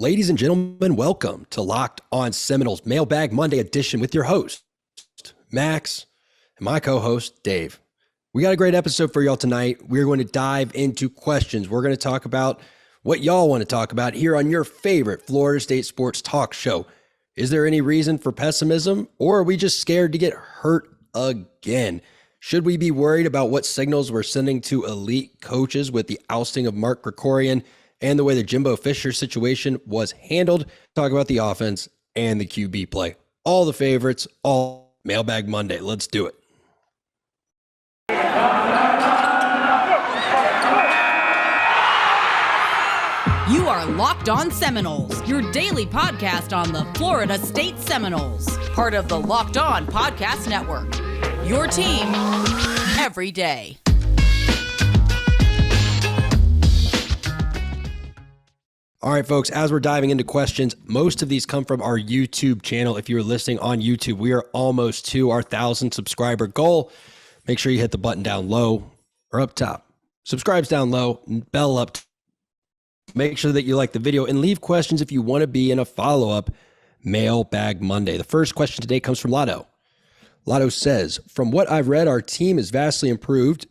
Ladies and gentlemen, welcome to Locked On Seminoles Mailbag Monday edition with your host, Max, and my co-host, Dave. We got a great episode for y'all tonight. We're going to dive into questions. We're going to talk about what y'all want to talk about here on your favorite Florida State sports talk show. Is there any reason for pessimism, or are we just scared to get hurt again? Should we be worried about what signals we're sending to elite coaches with the ousting of Mark Krikorian and the way the Jimbo Fisher situation was handled? Talk about the offense and the QB play. All the favorites, all Mailbag Monday. Let's do it. You are Locked On Seminoles, your daily podcast on the Florida State Seminoles, part of the Locked On Podcast Network. Your team every day. All right, folks, as we're diving into questions, most of these come from our YouTube channel. If you're listening on YouTube, we are almost to our 1,000 subscriber goal. Make sure you hit the button down low or up top. Subscribe's down low, bell up. Make sure that you like the video and leave questions if you want to be in a follow-up Mailbag Monday. The first question today comes from Lotto. Lotto says, from what I've read, our team is vastly improved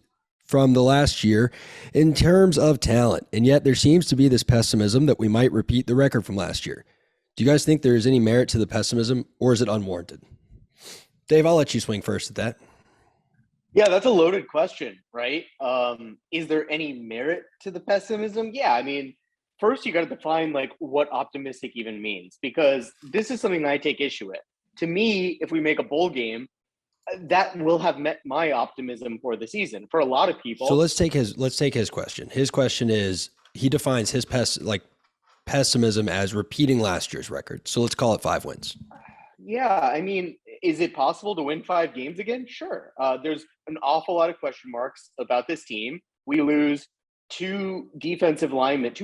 from the last year in terms of talent, and yet there seems to be this pessimism that we might repeat the record from last year. Do you guys think there is any merit to the pessimism, or is it unwarranted? Dave, I'll let you swing first at that. Yeah, that's a loaded question, right? Is there any merit to the pessimism? Yeah, I mean, first you got to define like what optimistic even means, because this is something that I take issue with. To me, if we make a bowl game, that will have met my optimism for the season. For a lot of people. So let's take his question. His question is, he defines his pessimism as repeating last year's record. So let's call it 5 wins. Yeah, I mean, is it possible to win 5 games again? Sure. There's an awful lot of question marks about this team. We lose 2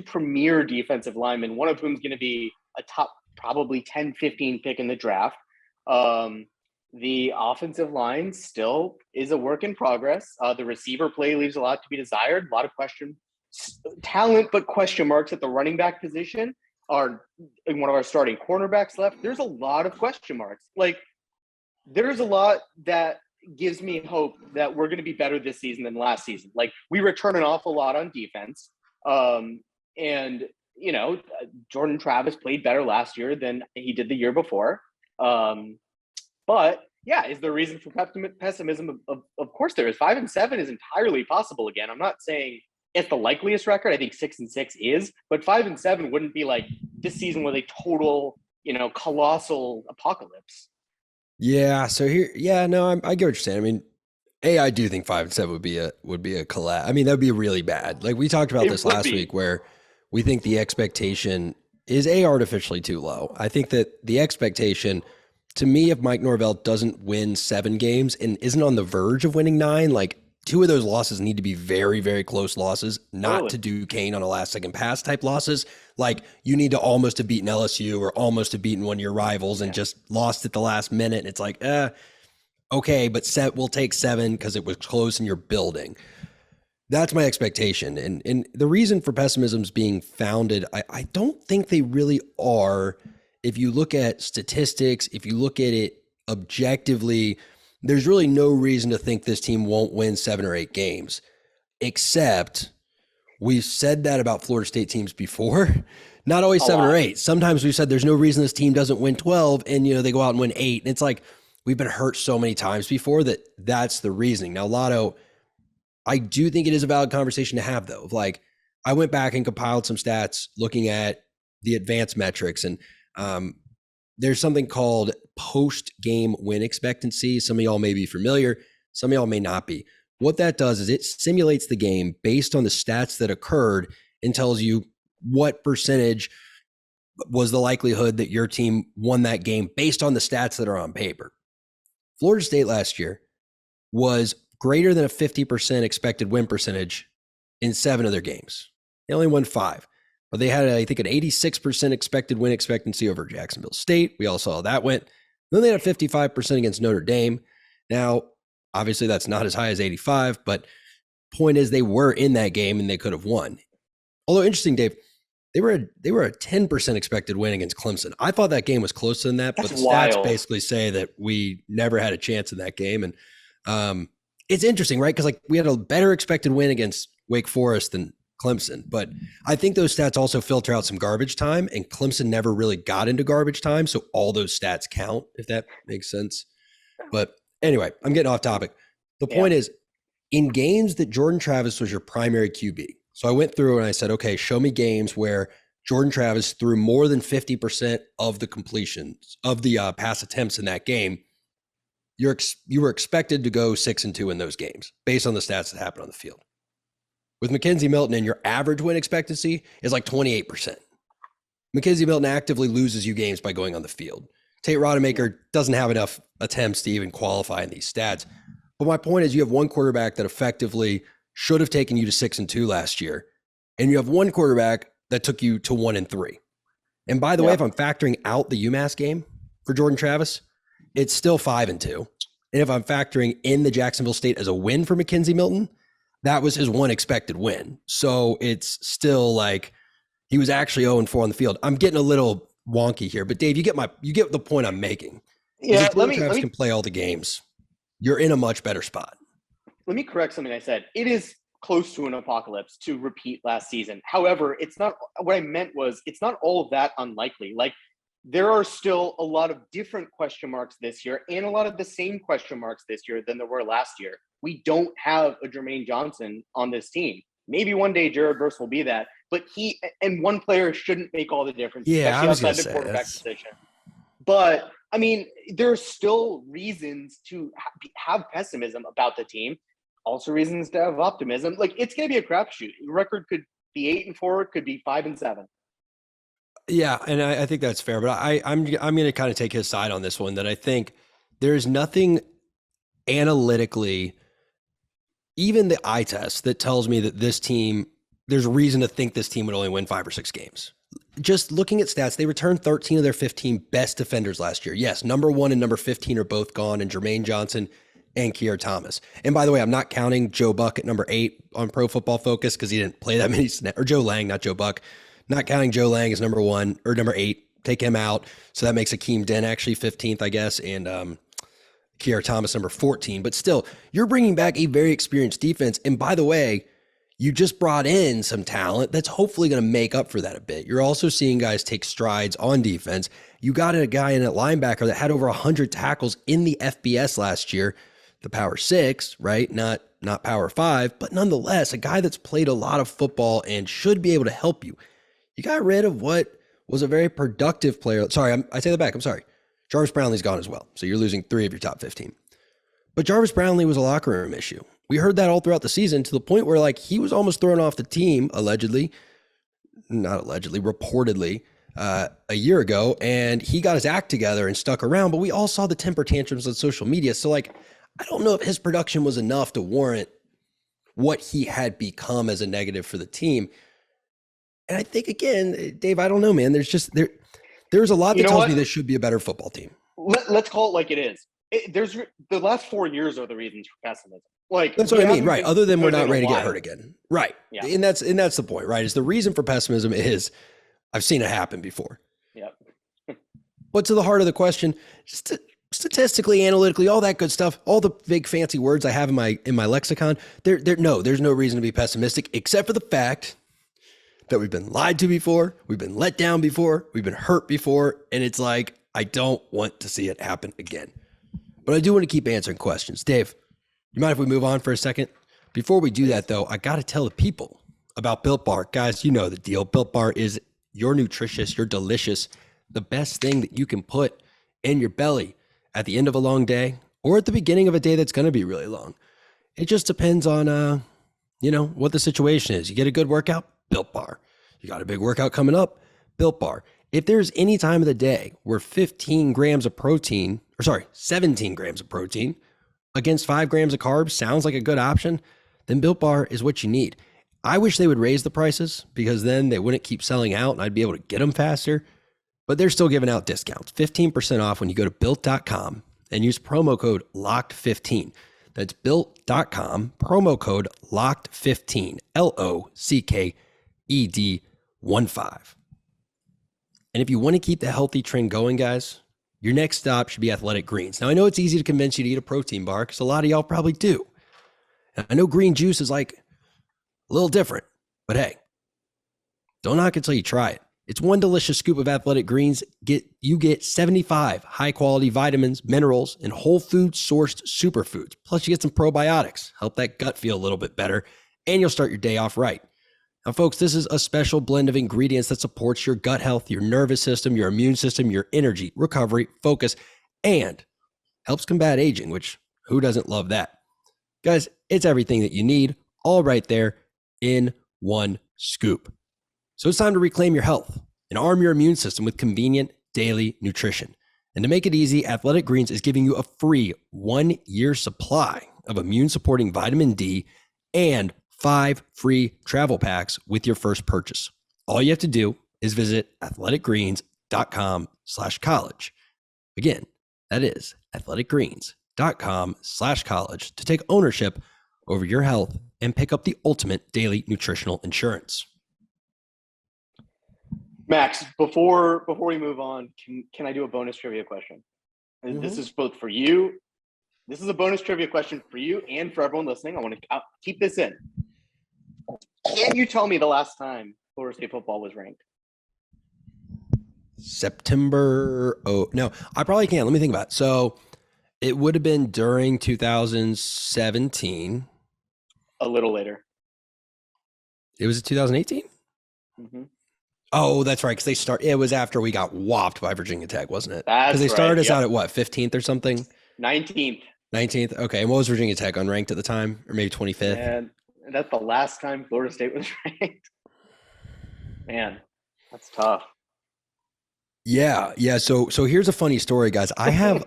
premier defensive linemen, one of whom is going to be a top probably 10, 15 pick in the draft. The offensive line still is a work in progress. The receiver play leaves a lot to be desired. A lot of talent, but question marks at the running back position. One of our starting cornerbacks left. There's a lot of question marks. Like, there's a lot that gives me hope that we're going to be better this season than last season. Like, we return an awful lot on defense. And, you know, Jordan Travis played better last year than he did the year before. But yeah, is there reason for pessimism? Of course there is. 5-7 is entirely possible again. I'm not saying it's the likeliest record. I think 6-6 is, but 5-7 wouldn't be like this season was a total, colossal apocalypse. Yeah. So here, I get what you're saying. I mean, I do think 5-7 would be a collapse. I mean, that would be really bad. Like we talked about this last week, where we think the expectation is artificially too low. I think that the expectation, to me, if Mike Norvell doesn't win 7 games and isn't on the verge of winning 9, like 2 of those losses need to be very, very close losses, not to Duquesne on a last-second pass type losses. Like, you need to almost have beaten LSU or almost have beaten one of your rivals and just lost at the last minute. And it's like, okay, but we'll take 7 because it was close and you're building. That's my expectation. And the reason for pessimisms being founded, I don't think they really are. If you look at statistics, if you look at it objectively, there's really no reason to think this team won't win 7 or 8 games, except we've said that about Florida State teams before. Not always 7 or 8. Sometimes we've said there's no reason this team doesn't win 12 and, they go out and win 8. And it's like, we've been hurt so many times before that's the reasoning. Now, Lotto, I do think it is a valid conversation to have, though. Like, I went back and compiled some stats looking at the advanced metrics, and there's something called post-game win expectancy. Some of y'all may be familiar. Some of y'all may not be. What that does is it simulates the game based on the stats that occurred and tells you what percentage was the likelihood that your team won that game based on the stats that are on paper. Florida State last year was greater than a 50% expected win percentage in 7 of their games. They only won 5. But they had, I think, an 86% expected win expectancy over Jacksonville State. We all saw how that went. Then they had a 55% against Notre Dame. Now, obviously, that's not as high as 85, but point is they were in that game and they could have won. Although interesting, Dave, They were a 10% expected win against Clemson. I thought that game was closer than that, That's but the wild. stats basically say that we never had a chance in that game. And it's interesting, right? Because like we had a better expected win against Wake Forest than Clemson, but I think those stats also filter out some garbage time, and Clemson never really got into garbage time, so all those stats count, if that makes sense. But anyway, I'm getting off topic. The point is, in games that Jordan Travis was your primary QB, so I went through and I said, okay, show me games where Jordan Travis threw more than 50% of the completions of the pass attempts in that game. You were expected to go 6-2 in those games based on the stats that happened on the field. With Mackenzie Milton, and your average win expectancy is like 28%. Mackenzie Milton actively loses you games by going on the field. Tate Rodemaker doesn't have enough attempts to even qualify in these stats. But my point is, you have one quarterback that effectively should have taken you to 6-2 last year, and you have one quarterback that took you to 1-3. And by the way, if I'm factoring out the UMass game for Jordan Travis, it's still 5-2. And if I'm factoring in the Jacksonville State as a win for Mackenzie Milton, that was his one expected win. So it's still like he was actually 0-4 on the field. I'm getting a little wonky here, but Dave, you get the point I'm making. Yeah, let me can play all the games. You're in a much better spot. Let me correct something I said. It is close to an apocalypse to repeat last season. However, it's not what I meant was it's not all of that unlikely. Like there are still a lot of different question marks this year and a lot of the same question marks this year than there were last year. We don't have a Jermaine Johnson on this team. Maybe one day Jared Verse will be that, but he and one player shouldn't make all the difference. Yeah, I was outside the quarterback position. But I mean, there are still reasons to have pessimism about the team. Also, reasons to have optimism. Like it's going to be a crapshoot. The record could be 8-4, it could be 5-7. Yeah, and I think that's fair. But I'm going to kind of take his side on this one. That I think there's nothing analytically, even the eye test, that tells me that this team, there's reason to think this team would only win 5 or 6 games. Just looking at stats, they returned 13 of their 15 best defenders last year. Yes, number 1 and number 15 are both gone, and Jermaine Johnson and Keir Thomas. And by the way, I'm not counting Joe Buck at number 8 on Pro Football Focus because he didn't play that many snaps, or Joe Lang, not Joe Buck. Not counting Joe Lang as number 1 or number 8. Take him out. So that makes Akeem Dent actually 15th, I guess, and Keir Thomas number 14. But still, you're bringing back a very experienced defense. And by the way, you just brought in some talent that's hopefully going to make up for that a bit. You're also seeing guys take strides on defense. You got a guy in at linebacker that had over 100 tackles in the FBS last year, the Power 6, right? Not Power 5, but nonetheless, a guy that's played a lot of football and should be able to help you. You got rid of what was a very productive player. Sorry, I take that back. I'm sorry. Jarvis Brownlee's gone as well. So you're losing 3 of your top 15. But Jarvis Brownlee was a locker room issue. We heard that all throughout the season to the point where like he was almost thrown off the team, reportedly, a year ago. And he got his act together and stuck around. But we all saw the temper tantrums on social media. So like, I don't know if his production was enough to warrant what he had become as a negative for the team. And I think, again, Dave, I don't know, man. There's a lot that tells me this should be a better football team. Let's call it like it is. There's the last 4 years are the reasons for pessimism. Like that's what I mean, right? Other than we're not ready to get hurt again, right? Yeah. And that's the point, right? Is the reason for pessimism is I've seen it happen before. Yep. But to the heart of the question, statistically, analytically, all that good stuff, all the big fancy words I have in my lexicon, there's no reason to be pessimistic except for the fact that we've been lied to before, we've been let down before, we've been hurt before, and it's like, I don't want to see it happen again. But I do want to keep answering questions. Dave, you mind if we move on for a second? Before we do that, though, I got to tell the people about Built Bar. Guys, you know the deal. Built Bar is your nutritious, your delicious, the best thing that you can put in your belly at the end of a long day or at the beginning of a day that's going to be really long. It just depends on, what the situation is. You get a good workout, Built Bar. You got a big workout coming up, Built Bar. If there's any time of the day where 17 grams of protein against 5 grams of carbs sounds like a good option, then Built Bar is what you need. I wish they would raise the prices because then they wouldn't keep selling out and I'd be able to get them faster. But they're still giving out discounts, 15% off when you go to built.com and use promo code LOCKED15. That's built.com, promo code LOCKED15, LOCKED15. And if you want to keep the healthy trend going, guys, your next stop should be Athletic Greens. Now, I know it's easy to convince you to eat a protein bar because a lot of y'all probably do. And I know green juice is like a little different, but hey, don't knock it till you try it. It's one delicious scoop of Athletic Greens. You get 75 high-quality vitamins, minerals, and whole food-sourced superfoods. Plus, you get some probiotics. Help that gut feel a little bit better, and you'll start your day off right. Now, folks, this is a special blend of ingredients that supports your gut health, your nervous system, your immune system, your energy, recovery, focus, and helps combat aging, which who doesn't love that? Guys, it's everything that you need, all right there in one scoop. So it's time to reclaim your health and arm your immune system with convenient daily nutrition. And to make it easy, Athletic Greens is giving you a free 1-year supply of immune-supporting vitamin D and 5 free travel packs with your first purchase. All you have to do is visit athleticgreens.com/college. Again, that is athleticgreens.com/college to take ownership over your health and pick up the ultimate daily nutritional insurance. Max, before we move on, can I do a bonus trivia question? And this is both for you. This is a bonus trivia question for you and for everyone listening. I want to keep this in. Can you tell me the last time Florida State football was ranked? September. Oh, no, I probably can't. Let me think about it. So it would have been during 2017. A little later. It was 2018? Mm-hmm. Oh, that's right. Because it was after we got whopped by Virginia Tech, wasn't it? Because they started us out at what, 15th or something? 19th. 19th. Okay. And what was Virginia Tech, unranked at the time? Or maybe 25th? And that's the last time Florida State was ranked. Man, that's tough. Yeah. So here's a funny story, guys. I have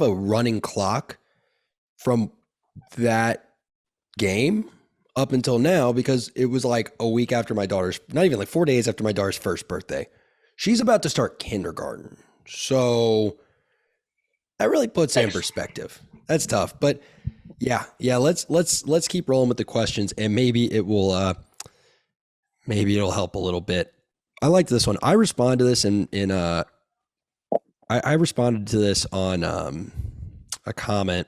a running clock from that game up until now because it was like a week after my daughter's, not even like 4 days after my daughter's first birthday. She's about to start kindergarten. So that really puts it in perspective. That's tough. But yeah, let's keep rolling with the questions and maybe it'll help a little bit. I liked this one. I responded to this I responded to this on a comment,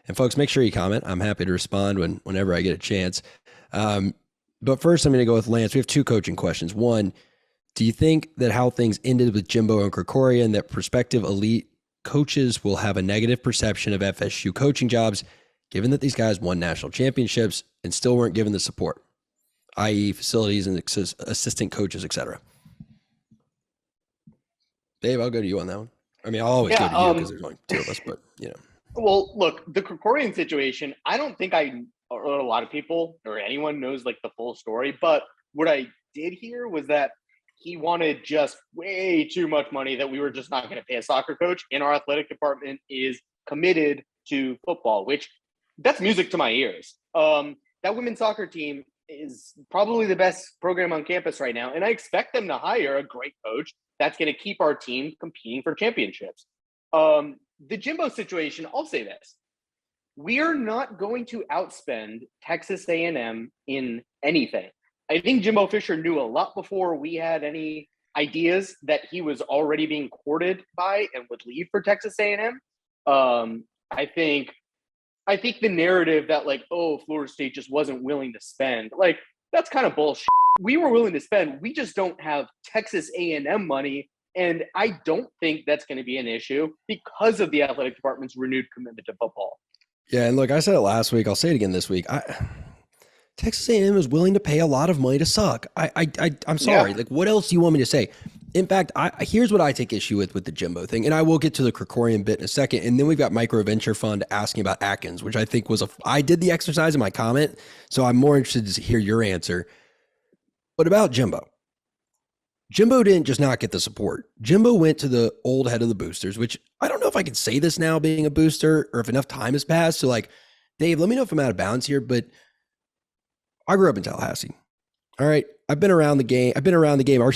and folks, make sure you comment. I'm happy to respond whenever I get a chance. But first, I'm going to go with Lance. We have 2 coaching questions. One, do you think that how things ended with Jimbo and Krikorian, that prospective elite coaches will have a negative perception of FSU coaching jobs, given that these guys won national championships and still weren't given the support, i.e. facilities and assistant coaches, etc.? Dave, I'll go to you on that one. I mean, I'll always go to you because there's only 2 of us, but you know. Well, look, the Krikorian situation, I don't think a lot of people or anyone knows like the full story, but what I did hear was that he wanted just way too much money that we were just not going to pay a soccer coach, and our athletic department is committed to football, which that's music to my ears. That women's soccer team is probably the best program on campus right now, and I expect them to hire a great coach that's going to keep our team competing for championships. The Jimbo situation, I'll say this. We are not going to outspend Texas A&M in anything. I think Jimbo Fisher knew a lot before we had any ideas that he was already being courted by and would leave for Texas A&M. I think the narrative that like, oh, Florida State just wasn't willing to spend, like, that's kind of bullshit. We were willing to spend. We just don't have Texas A&M money. And I don't think that's going to be an issue because of the athletic department's renewed commitment to football. Yeah, and look, I said it last week. I'll say it again this week. Texas A&M is willing to pay a lot of money to suck. I'm sorry. Yeah. Like, what else do you want me to say? In fact, here's what I take issue with the Jimbo thing, and I will get to the Krikorian bit in a second. And then we've got Micro Venture Fund asking about Atkins, which I think I did the exercise in my comment, so I'm more interested to hear your answer. But about Jimbo didn't just not get the support. Jimbo went to the old head of the boosters, which I don't know if I can say this now being a booster or if enough time has passed. So like, Dave, let me know if I'm out of bounds here, but I grew up in Tallahassee. All right. I've been around the game. Our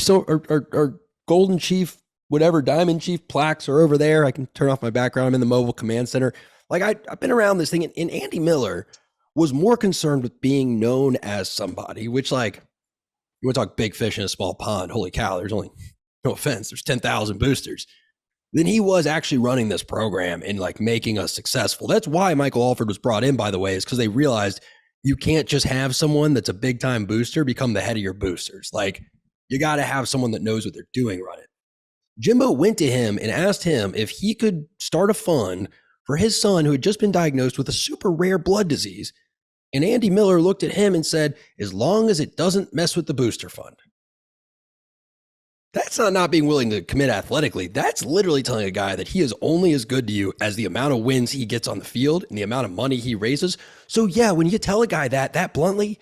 Golden Chief, whatever, Diamond Chief plaques are over there. I can turn off my background. I'm in the Mobile Command Center. Like I've been around this thing, and Andy Miller was more concerned with being known as somebody, which like, You want to talk big fish in a small pond. Holy cow, there's only, no offense, there's 10,000 boosters. Then he was actually running this program and like making us successful. That's why Michael Alford was brought in, by the way, is because they realized you can't just have someone that's a big time booster become the head of your boosters. Like, you got to have someone that knows what they're doing run it. Jimbo went to him and asked him if he could start a fund for his son who had just been diagnosed with a super rare blood disease. And Andy Miller looked at him and said, as long as it doesn't mess with the booster fund. That's not being willing to commit athletically. That's literally telling a guy that he is only as good to you as the amount of wins he gets on the field and the amount of money he raises. So yeah, when you tell a guy that bluntly,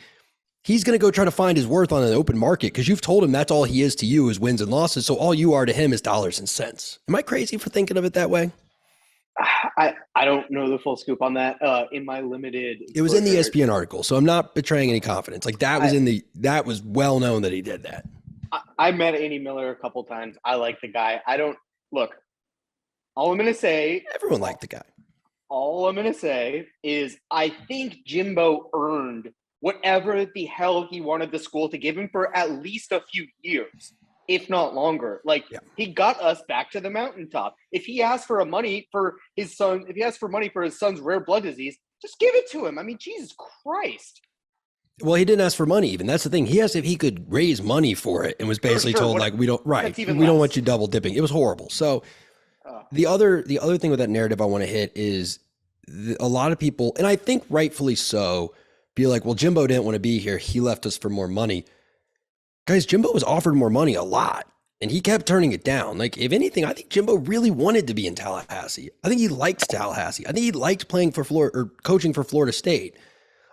he's going to go try to find his worth on an open market because you've told him that's all he is to you is wins and losses. So all you are to him is dollars and cents. Am I crazy for thinking of it that way? I don't know the full scoop on that. In my limited, it was in the ESPN article, so I'm not betraying any confidence. Like that was well known that he did that. I met Andy Miller a couple times. I like the guy. All I'm going to say, everyone liked the guy. All I'm going to say is I think Jimbo earned whatever the hell he wanted the school to give him for at least a few years, if not longer. He got us back to the mountaintop. If he asked for money for his son's rare blood disease, just give it to him. I mean, Jesus Christ. Well, he didn't ask for money even. That's the thing. He asked if he could raise money for it and was basically told we don't want you double dipping. It was horrible. So the other thing with that narrative I want to hit is a lot of people, and I think rightfully so, be like, well, Jimbo didn't want to be here. He left us for more money. Guys, Jimbo was offered more money a lot, and he kept turning it down. Like, if anything, I think Jimbo really wanted to be in Tallahassee. I think he liked Tallahassee. I think he liked playing for Florida or coaching for Florida State.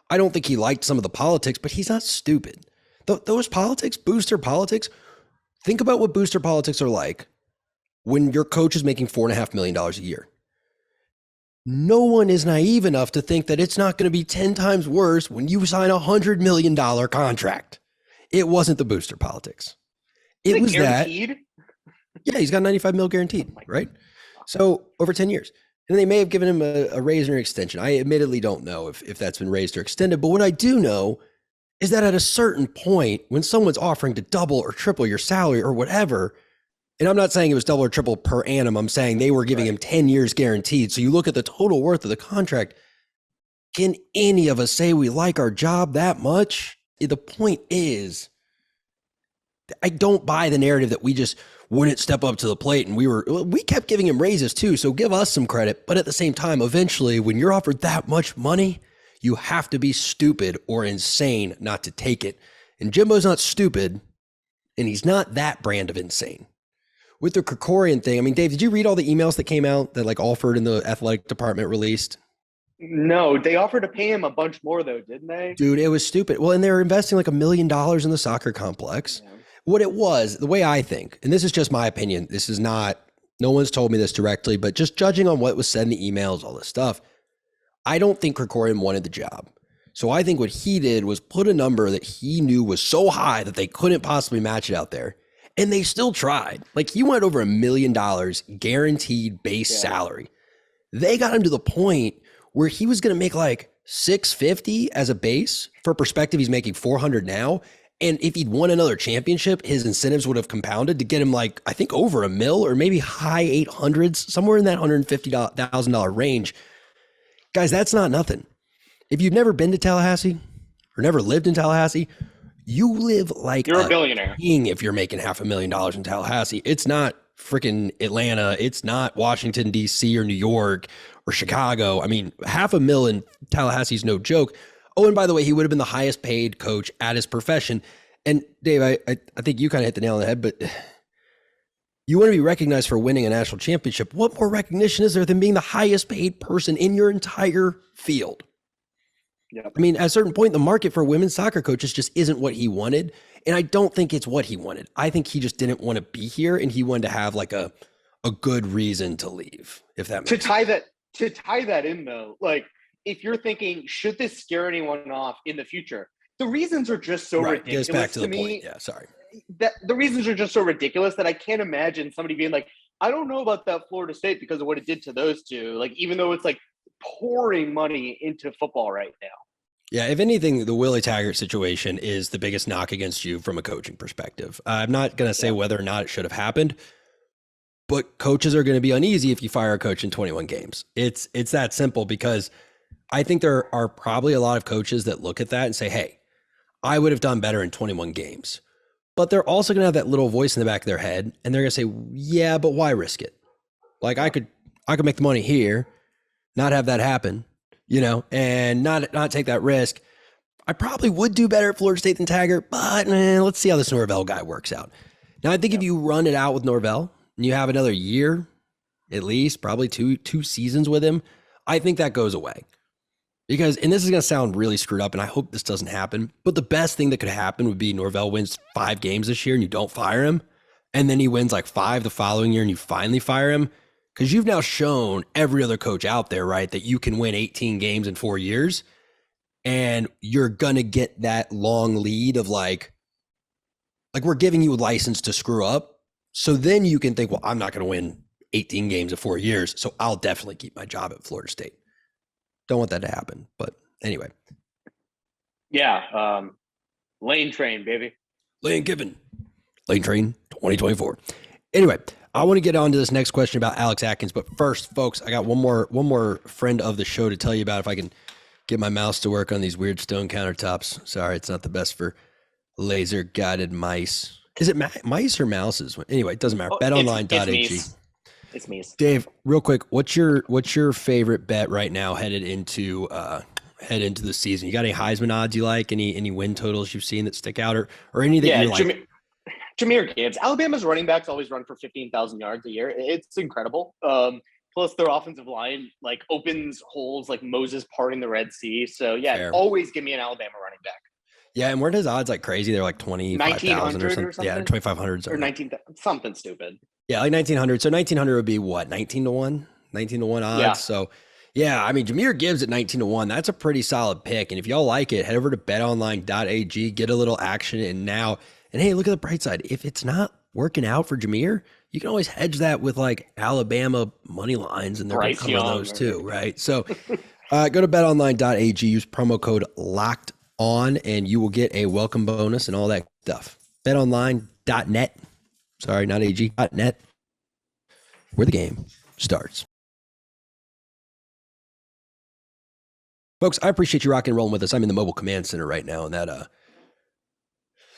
I don't think he liked some of the politics, but he's not stupid. Those politics, booster politics, think about what booster politics are like when your coach is making $4.5 million a year. No one is naive enough to think that it's not going to be 10 times worse when you sign a $100 million contract. It wasn't the booster politics. It was guaranteed? That. Yeah, he's got 95 mil guaranteed, right? So over 10 years. And they may have given him a raise or extension. I admittedly don't know if that's been raised or extended. But what I do know is that at a certain point, when someone's offering to double or triple your salary or whatever, and I'm not saying it was double or triple per annum. I'm saying they were giving him 10 years guaranteed. So you look at the total worth of the contract. Can any of us say we like our job that much? The point is, I don't buy the narrative that we just wouldn't step up to the plate, and we kept giving him raises too, so give us some credit. But at the same time, eventually, when you're offered that much money, you have to be stupid or insane not to take it. And Jimbo's not stupid, and he's not that brand of insane. With the Krikorian thing, I mean, Dave, did you read all the emails that came out that like Alford and the athletic department released? No, they offered to pay him a bunch more though, didn't they? Dude, it was stupid. Well, and they were investing like $1 million in the soccer complex. Yeah. What it was, the way I think, and this is just my opinion, this is not, no one's told me this directly, but just judging on what was said in the emails, all this stuff, I don't think Krikorian wanted the job. So I think what he did was put a number that he knew was so high that they couldn't possibly match it out there. And they still tried. Like, he went over $1 million guaranteed base salary. They got him to the point where he was going to make like $650 as a base. For perspective, he's making $400 now. And if he'd won another championship, his incentives would have compounded to get him like, I think over $1 million or maybe high 800s, somewhere in that $150,000 range. Guys, that's not nothing. If you've never been to Tallahassee or never lived in Tallahassee, you live like you're a billionaire king if you're making $500,000 in Tallahassee. It's not freaking Atlanta. It's not Washington, D.C. or New York or Chicago. I mean, $500,000 in Tallahassee is no joke. Oh, and by the way, he would have been the highest paid coach at his profession. And Dave, I think you kind of hit the nail on the head, but you want to be recognized for winning a national championship. What more recognition is there than being the highest paid person in your entire field? Yep. I mean, at a certain point, the market for women's soccer coaches just isn't what he wanted. And I don't think it's what he wanted. I think he just didn't want to be here, and he wanted to have like a good reason to leave, if that makes sense. To tie that in though, like if you're thinking, should this scare anyone off in the future? The reasons are just so ridiculous. Goes back to the point. Yeah, sorry. That the reasons are just so ridiculous that I can't imagine somebody being like, I don't know about that Florida State because of what it did to those two. Like, even though it's like pouring money into football right now. Yeah, if anything, the Willie Taggart situation is the biggest knock against you from a coaching perspective. I'm not going to say whether or not it should have happened, but coaches are going to be uneasy if you fire a coach in 21 games. It's that simple, because I think there are probably a lot of coaches that look at that and say, hey, I would have done better in 21 games. But they're also going to have that little voice in the back of their head, and they're going to say, yeah, but why risk it? Like I could make the money here, not have that happen, and not take that risk. I probably would do better at Florida State than Taggart, but let's see how this Norvell guy works out. Now, I think if you run it out with Norvell and you have another year, at least probably two seasons with him, I think that goes away. Because, and this is going to sound really screwed up, and I hope this doesn't happen, but the best thing that could happen would be Norvell wins 5 games this year and you don't fire him, and then he wins like 5 the following year and you finally fire him. Because you've now shown every other coach out there, right, that you can win 18 games in 4 years, and you're going to get that long lead of like we're giving you a license to screw up. So then you can think, well, I'm not going to win 18 games in 4 years, so I'll definitely keep my job at Florida State. Don't want that to happen. But anyway. Yeah. Lane train, baby. Lane Given. Lane train 2024. Anyway, I want to get on to this next question about Alex Atkins. But first, folks, I got one more friend of the show to tell you about if I can get my mouse to work on these weird stone countertops. Sorry, it's not the best for laser guided mice. Is it mice or mouses? Anyway, it doesn't matter. BetOnline.ag. It's me. Dave, real quick, what's your favorite bet right now headed into the season? You got any Heisman odds you like? Any win totals you've seen that stick out, or any that you like? Jahmyr Gibbs. Alabama's running backs always run for 15,000 yards a year. It's incredible. Plus their offensive line like opens holes like Moses parting the Red Sea. So yeah, Fair. Always give me an Alabama running back. Yeah, and weren't his odds like crazy? They're like 25,000 or something. Yeah, 2,500 or 19,000, something stupid. Yeah, like 1,900. So 1,900 would be what, 19-1? 19-1 odds. Yeah. So yeah, I mean, Jahmyr Gibbs at 19-1, that's a pretty solid pick. And if y'all like it, head over to betonline.ag, get a little action in now. And hey, look at the bright side. If it's not working out for Jahmyr, you can always hedge that with like Alabama money lines, and they're going to cover those too, right? So go to betonline.ag, use promo code LOCKEDON, and you will get a welcome bonus and all that stuff. betonline.net. Sorry, not AG.net, where the game starts. Folks, I appreciate you rocking and rolling with us. I'm in the mobile command center right now, and that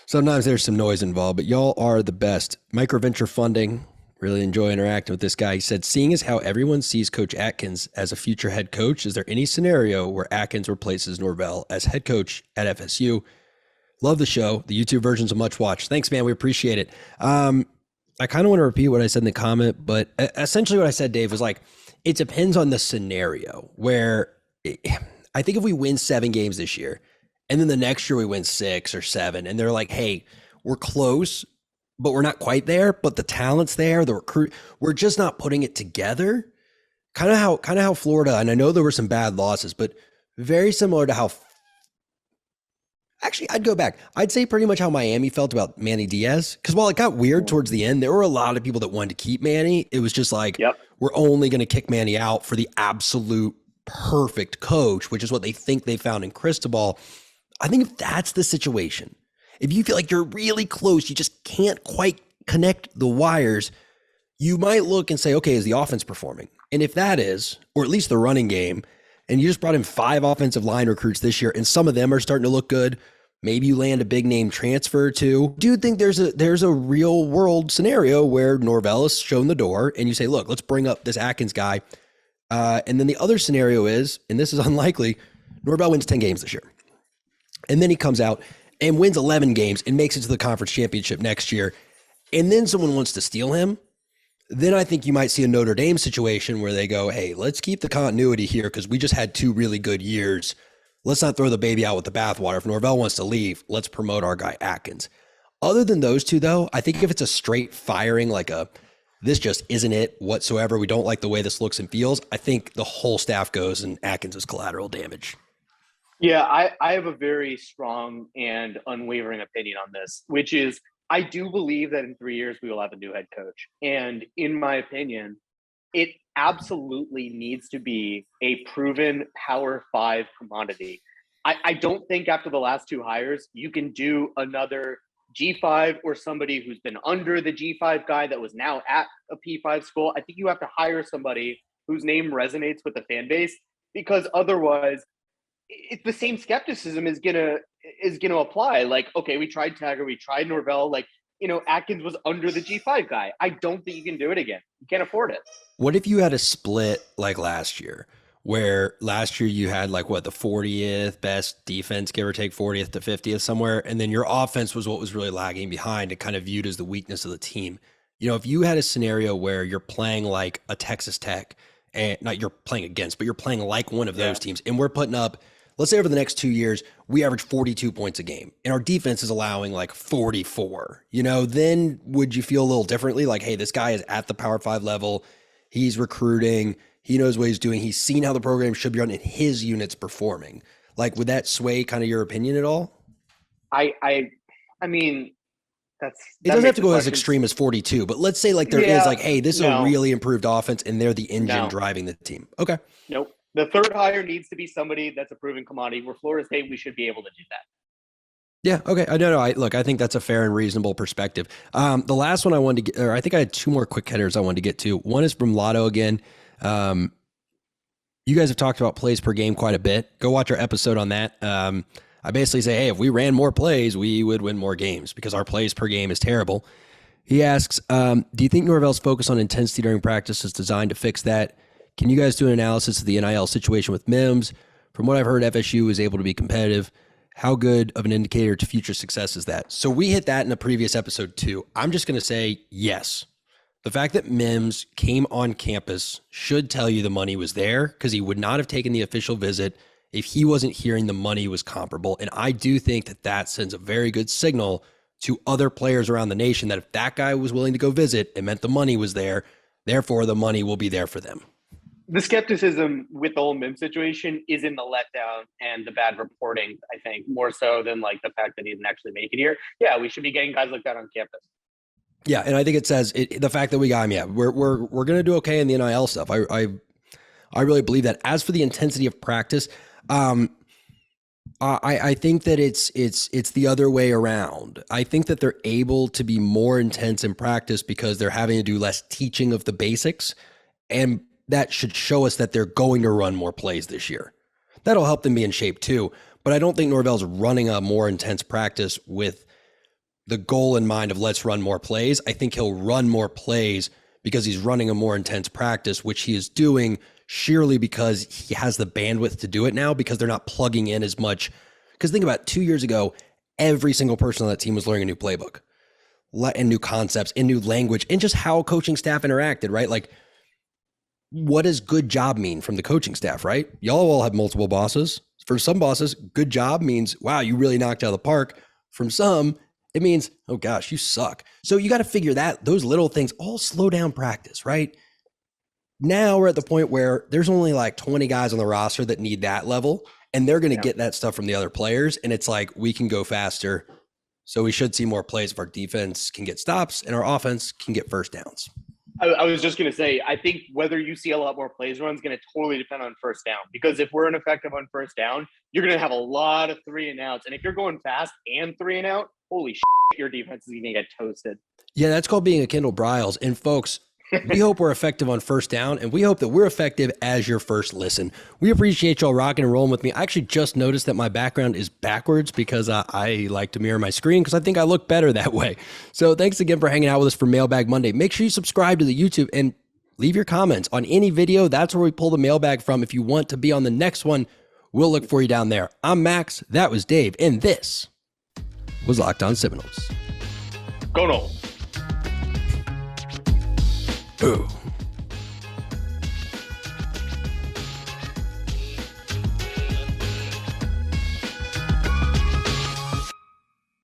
sometimes there's some noise involved, but y'all are the best. Microventure funding, really enjoy interacting with this guy. He said, seeing as how everyone sees Coach Atkins as a future head coach, is there any scenario where Atkins replaces Norvell as head coach at FSU? Love the show. The YouTube version's a much watch. Thanks, man. We appreciate it. I kind of want to repeat what I said in the comment, but essentially what I said, Dave, was like, it depends on the scenario where I think if we win 7 games this year and then the next year we win 6 or 7 and they're like, hey, we're close, but we're not quite there, but the talent's there, the recruit, we're just not putting it together. Kind of how Florida, and I know there were some bad losses, but very similar to how, actually, I'd go back. I'd say pretty much how Miami felt about Manny Diaz. Because while it got weird towards the end, there were a lot of people that wanted to keep Manny. It was just like, we're only going to kick Manny out for the absolute perfect coach, which is what they think they found in Cristobal. I think if that's the situation, if you feel like you're really close, you just can't quite connect the wires, you might look and say, okay, is the offense performing? And if that is, or at least the running game, and you just brought in 5 offensive line recruits this year, and some of them are starting to look good, maybe you land a big name transfer too. Do you think there's a real world scenario where Norvell has shown the door and you say, look, let's bring up this Atkins guy. And then the other scenario is, and this is unlikely, Norvell wins 10 games this year. And then he comes out and wins 11 games and makes it to the conference championship next year. And then someone wants to steal him. Then I think you might see a Notre Dame situation where they go, hey, let's keep the continuity here because we just had 2 really good years. Let's not throw the baby out with the bathwater. If Norvell wants to leave, let's promote our guy Atkins. Other than those two, though, I think if it's a straight firing, like this just isn't it whatsoever, we don't like the way this looks and feels, I think the whole staff goes and Atkins is collateral damage. Yeah, I have a very strong and unwavering opinion on this, which is I do believe that in 3 years we will have a new head coach. And in my opinion, it absolutely needs to be a proven Power 5 commodity. I don't think after the last two hires, you can do another G5 or somebody who's been under the G5 guy that was now at a P5 school. I think you have to hire somebody whose name resonates with the fan base, because otherwise it's the same skepticism is gonna apply. Like, okay, we tried Taggart, we tried Norvell, like, Atkins was under the G5 guy. I don't think you can do it again. You can't afford it. What if you had a split like last year, where last year you had like the 40th best defense, give or take 40th to 50th somewhere, and then your offense was what was really lagging behind and kind of viewed as the weakness of the team. If you had a scenario where you're playing like a Texas Tech, and not you're playing against, but you're playing like one of those teams, and we're putting up, let's say over the next 2 years, we average 42 points a game, and our defense is allowing like 44, then would you feel a little differently? Like, hey, this guy is at the Power 5 level. He's recruiting. He knows what he's doing. He's seen how the program should be run, and his unit's performing. Like, would that sway kind of your opinion at all? I mean, it doesn't have to go as extreme as 42, but let's say like there is like, hey, this is a really improved offense, and they're the engine driving the team. Okay. Nope. The third hire needs to be somebody that's a proven commodity. We're Florida State. We should be able to do that. Yeah. Okay. I think that's a fair and reasonable perspective. The last one I wanted to get, or I think I had two more quick hitters I wanted to get to. One is from Lotto again. You guys have talked about plays per game quite a bit. Go watch our episode on that. I basically say, hey, if we ran more plays, we would win more games because our plays per game is terrible. He asks, do you think Norvell's focus on intensity during practice is designed to fix that? Can you guys do an analysis of the NIL situation with Mims? From what I've heard, FSU is able to be competitive. How good of an indicator to future success is that? So we hit that in a previous episode too. I'm just going to say yes. The fact that Mims came on campus should tell you the money was there, because he would not have taken the official visit if he wasn't hearing the money was comparable. And I do think that that sends a very good signal to other players around the nation that if that guy was willing to go visit, it meant the money was there. Therefore, the money will be there for them. The skepticism with the whole Mims situation is in the letdown and the bad reporting, I think, more so than like the fact that he didn't actually make it here. Yeah, we should be getting guys like that on campus. Yeah, and I think it says the fact that we got him. Yeah, we're going to do okay in the NIL stuff. I really believe that. As for the intensity of practice, I think that it's the other way around. I think that they're able to be more intense in practice because they're having to do less teaching of the basics, and that should show us that they're going to run more plays this year. That'll help them be in shape too. But I don't think Norvell's running a more intense practice with the goal in mind of let's run more plays. I think he'll run more plays because he's running a more intense practice, which he is doing sheerly because he has the bandwidth to do it now, because they're not plugging in as much. Because think about 2 years ago, every single person on that team was learning a new playbook and new concepts and new language and just how coaching staff interacted, right? Like, what does good job mean from the coaching staff, right? Y'all all have multiple bosses. For some bosses, good job means, wow, you really knocked out of the park. From some, it means, oh gosh, you suck. So you got to figure that those little things all slow down practice, right? Now we're at the point where there's only like 20 guys on the roster that need that level, and they're going to get that stuff from the other players. And it's like, we can go faster. So we should see more plays if our defense can get stops and our offense can get first downs. I was just going to say, I think whether you see a lot more plays run is going to totally depend on first down, because if we're ineffective on first down, you're going to have a lot of 3 and outs. And if you're going fast and 3 and out, holy shit, your defense is going to get toasted. Yeah, that's called being a Kendall Briles. And folks, we hope we're effective on first down, and we hope that we're effective as your first listen. We appreciate y'all rocking and rolling with me. I actually just noticed that my background is backwards because I like to mirror my screen because I think I look better that way. So thanks again for hanging out with us for Mailbag Monday. Make sure you subscribe to the YouTube and leave your comments on any video. That's where we pull the mailbag from. If you want to be on the next one, we'll look for you down there. I'm Max, that was Dave, and this was Locked On Seminoles. Go Noles. Ooh.